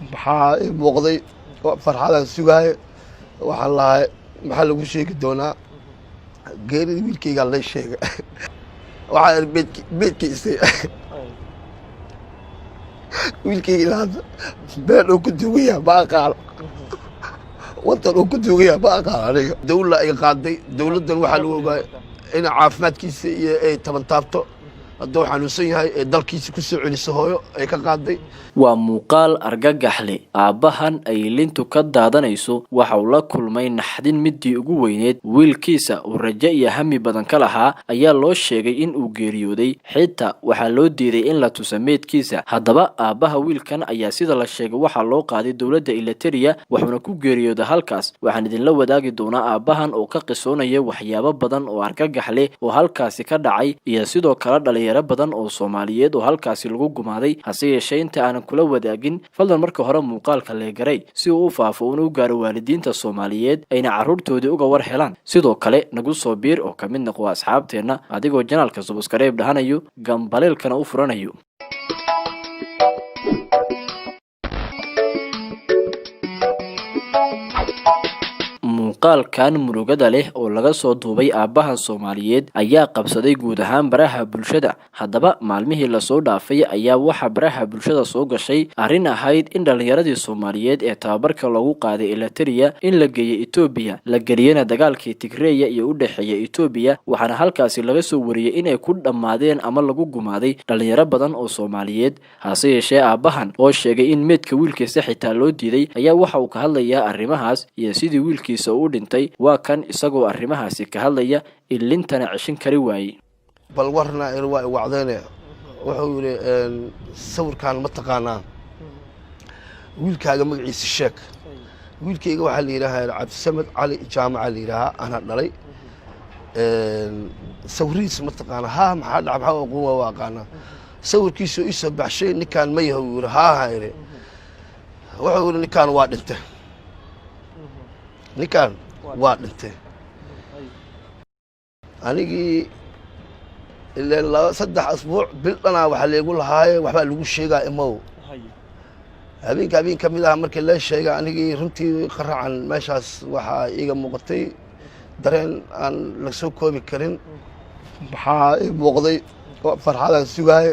maxaa ii muuqday farxadaan sugahay waxaan lahay maxaa lagu sheegi doonaa geerida wiilkaygaa lay sheegay waxaa beedkiisay wiilkayga ilaa hadda been uu ku duugaya ma aqaano wadan uu ku duugaya ma aqaano aniga dawla ay qaaday dawladdan waxaa lagu ogaay in caafimaadkiisa iyo ay tabantaabto hadduu xanuunsan yahay ee dalkiisa ku soo celiso hooyo ay ka qaaday. waa muuqaal argagax leh. aabbahan ay lintu ka daadanayso waxa uu la kulmay naxdin midii ugu weyneed. wiilkiisa uu rajo iyo hami badan ka lahaa ayaa loo sheegay in uu geeriyooday, xitaa waxaa loo diiday in la tuso meedkiisa. haddaba aabbaha wiilkan ayaa sida la sheegay waxaa loo qaaday dowladda Eritrea wuxuuna ku geeriyooday halkaas. waxaan idinla wadaagi doonaa aabbahan oo ka qisoonaya waxyaabo badan oo argagax leh oo halkaasi ka dhacay iyo sidoo kale dhalinyaro badan oo Soomaaliyeed oo halkaasi lagu gumaaday. hase yeeshee inta aan kula wadaagin fadlan marka hore muuqaalka leegaray si uu u faafo u gaaro waalidiinta Soomaaliyeed ayna carruurtoodii uga war helaan. sidoo kale nagu soo biir oo kamid noqo asxaabteena adigoo janaalka subscribe dhahanayo gambaleelkana u furanayo. muuqaalkan murugada leh oo laga soo duubay aabbahan Soomaaliyeed ayaa qabsaday guud ahaan baraha bulshada. haddaba maalmihii la soo dhaafay ayaa waxa baraha bulshada soo gashay arrin ahayd in dhalinyaradii Soomaaliyeed ee tababarka lagu qaaday Eritrea in la geeyay Itoobiya la geliyana dagaalkii Tigray iyo u dhaxeeyay Itoobiya, waxaana halkaasi laga soo wariyay inay ku dhamaadeen ama lagu gumaaday dhalinyaro badan oo Soomaaliyeed. hase yeeshee aabbahan oo sheegay in meedka wiilkiisa xitaa loo diiday ayaa waxa uu ka hadlayaa arrimahaas iyo sidii wiilkiisa u dhintay. waa kan isagoo arrimahaasi ka hadlaya ilintana cishin kari waayay. bal warna in waa wacdeene wuxuu yiri sawirkan ma taqaanaa wiilkaaga magaciisa sheeg. wiilkayga waxaa la yiraahdaa Cabdisamad Cali Jaamaca la yiraahdaa ana dhalay. sawiriis ma taqaanaa ha maxaa dhac maxaa ugu waaqana sawirkiisu isa baxshay ninkan ma yahay yiri ha hayre wuxuu yiri ninkan waa dhintay ninkan waa dhintay. anigii ilaa 3 asbuuc bil dhana waxa leegu lahaay waxba lagu sheegaa imow habeen kamid ah markii la sheegay anigii runtii qaracan meeshaas waxa iiga muuqatay dareen aan la soo koobi karin. maxaa ii muuqday farxadaan sugahay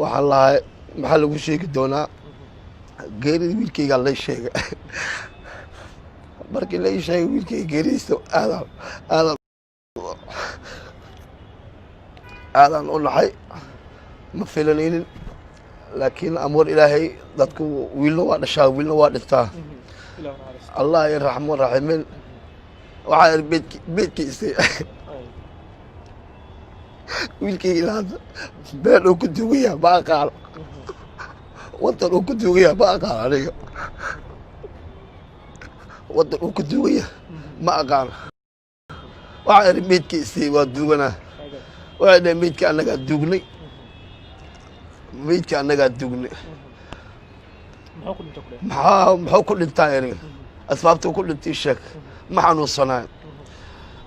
waxaan lahay maxaa lagu sheegi doonaa geerida wiilkaygaa lay sheegay markii la ii sheegay wiilkayga geeridiisa aadaan u naxay ma filanaynin, laakiin amoor ilaahay dadku wiilna waa dhashaa wiilna waa dhintaa. allah ya raxmaan raxiimiin waxaa beedkiisay wiilkayga ilaa hadda been uu ku duugaya ma aqaano wadan uu ku duugaya ma aqaano aniga wadan uu ku duugaya ma aqaano. waxaa iri meydkiisii waa duuganaa waxay dhahay meydka annagaa duugnay muxuu ku dhintaa aniga asbaabtuu ku dhintay sheeg. ma xanuunsanaan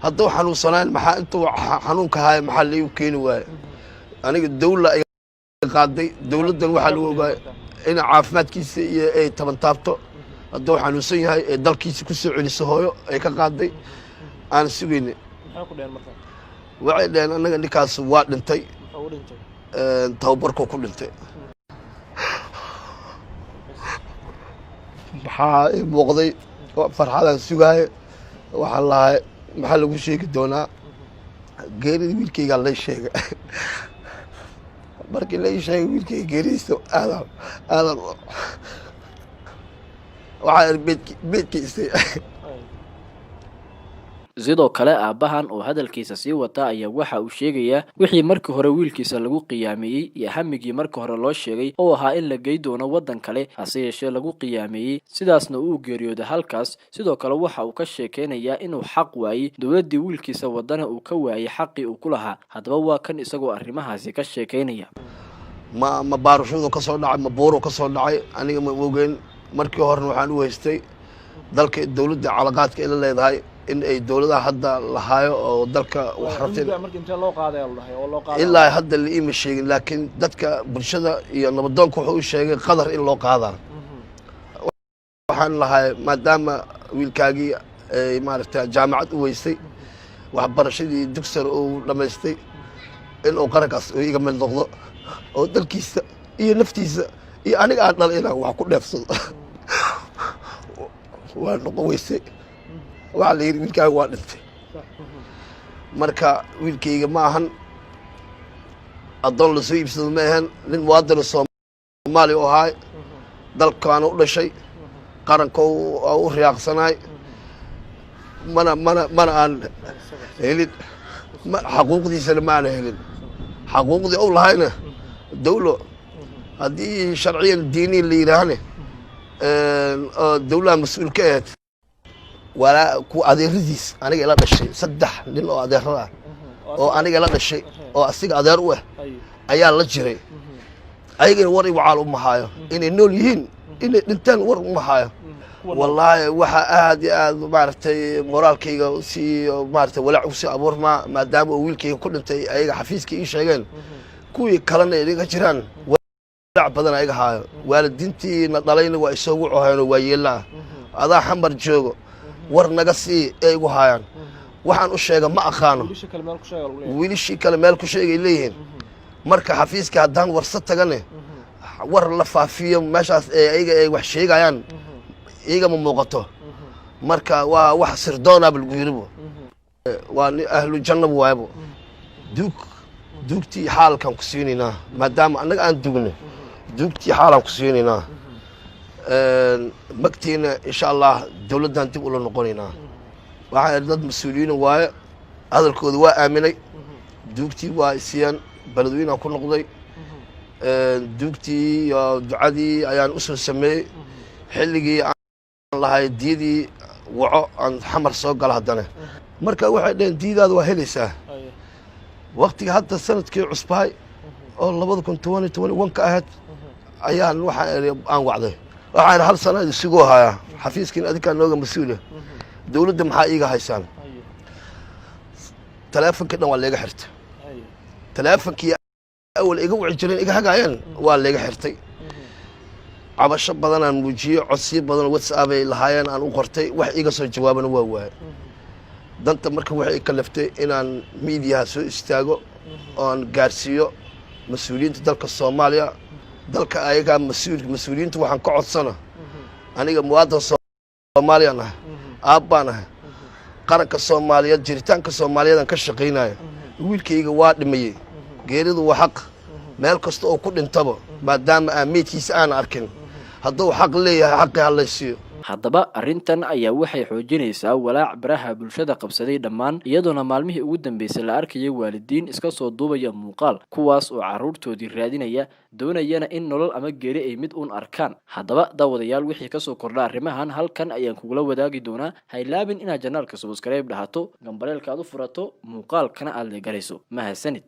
hadduu xanuunsanaan maxaa intuu xanuunka haaya maxaa liigu keeni waaye. aniga dawla ay qaaday dawladdan waxaa lagu ogaay in caafimaadkiisa iyo ay tabantaabto hadduu xanuunsan yahay ee dalkiisa ku soo celiso hooyo ay ka qaaday aan sugayna. waxay dhaheen annaga ninkaas waa dhintay tababarkuu ku dhintay. maxaa ii muuqday farxadaan sugahay waxaan lahay maxaa lagu sheegi doonaa geerida wiilkaygaa lay sheegay markii la ii sheegay wiilkayga geeridiisa aadaan waxaa beedkiisay. sidoo kale aabbahan oo hadalkiisa sii wata ayaa waxa uu sheegayaa wixii markii hore wiilkiisa lagu qiyaameeyay iyo hamigii markii hore loo sheegay oo ahaa in la geey doono wadan kale, hase yeeshee lagu qiyaameeyay sidaasna uu geeriyooday halkaas. sidoo kale waxa uu ka sheekeynayaa inuu xaq waayay dowladdii wiilkiisa wadana uu ka waayay xaqii uu ku lahaa. haddaba waa kan isagoo arrimahaasi ka sheekeynaya. ma baarashadu ka soo dhacay ma buuro ka soo dhacay aniga ma ogeyn. markii horena waxaan u haystay dalka dowladda calaqaadka ila leedahay in ay dawladaha hadda lahaayo oo dalka wax rabteen ilaa hadda la iima sheegin, laakiin dadka bulshada iyo nabadoonka wuxuu u sheegay qadar in loo qaadaa waxaan lahay maadaama wiilkaagii maaragtay jaamacad u weystay waxbarashadii dugsiga uu dhamaystay in uu qarankaas uu iga mid noqdo oo dalkiisa iyo naftiisa iyo aniga aan dhalay inaan wax ku dheefsado waa noqon weysay waxaa la yidhi wiilkaaga waa dhintay marka wiilkayga ma ahan addoon lasoo iibsado ma ahan nin muwaadina soomaali u ahaay dalkaana u dhashay qaranka u riyaaqsanaay mana aan helin xaquuqdiisana ma aan helin xaquuqdii u lahayna dawlo haddii sharciyan diini la yidhaahne oo dawlaha mas-uul ka ahayd walaa ku adeeradiis aniga ila dhashay 3 nin oo adeerada oo aniga ila dhashay oo asiga adeer u ah ayaa la jiray ayagana war igu caal uma haayo inay nool yihiin inay dhintaan war uma haayo wallaahi waxa aad iyo aad maaragtay moraalkayga si maaragtay walaac u sii abuurma maadaama uu wiilkayga ku dhintay ayaga xafiiska ii sheegeen kuwii kalena iga jiraan walaac badan ayaga haayo waalidiintiina dhalayna waa isoogu cohayno waa yeelaa adaa xamar joogo war naga sii ay igu haayaan waxaan u sheega ma aqaano wiilashii kale meel ku sheegay leeyihiin marka xafiiska haddaan warsa tagane war la faafiyo meeshaas ayaga ay wax sheegayaan igama muuqato marka waa wax sirdoonaba lagu yiribo waa ahlu jannab waaybo duugtii xaalkan ku siinaynaa maadaama annaga aan dugne duugtii xaalan ku siinaynaa magtiina insha allah dawladdan dib ula noqonaynaa waxaa dad mas-uuliyiin waaye hadalkooda waa aaminay duugtii waa isiyaan beledweynaan ku noqday duugtii iyo ducadii ayaan u soo sameeyey xilligii aan lahay diyadii waco aan xamar soo gala haddana marka waxay dhaheen diyadaada waa helaysaa waqtiga hadda sanadkii cusbahay oo 2021 ka ahayd ayaan aan wacday waxaan hal sano isugu hayaa xafiiskiin adinkaa nooga mas-uula dawladda maxaa iiga haysaan taleefonkii dhan waa leega xirtay taleefonkii awal iga wici jireen iga hagaayeen waa leega xirtay cabasho badan aan muujiyey codsiyo badan WhatsApp ay lahaayeen aan u qortay wax iga soo jawaabana waa waayay danta marka waxay kalaftay inaan miidiyaha soo istaago oo aan gaarsiiyo mas-uuliyiinta dalka Soomaaliya dalka ayaga mas-uuliyiinta waxaan ka codsana aniga muwaadin Soomaaliya ah aabana qaranka Soomaaliyeed jiritaanka Soomaaliyeed ka shaqeynaayo wiilkayga waa dhimayay geeridu waa xaq meel kasta oo ku dhintaba maadaama ameedkiisa aan arkin hadduu xaq leeyahay xaqi halaysiyo haddaba arrintan ayaa waxay xoojinaysaa walaac baraha bulshada qabsaday dhammaan iyadoona maalmihii ugu dambeysay la arkayay waalidiin iska soo duubaya muuqaal kuwaas oo carruurtoodii raadinaya doonayana in nolol ama geeri ay mid uun arkaan haddaba daawadayaal wixii ka soo kordha arrimahan halkan ayaan kugula wadaagi doonaa ha ilaabin inaad janaalka subscribe dhahato gambaleelka aad u furato muuqaalkana aad leegarayso mahadsanid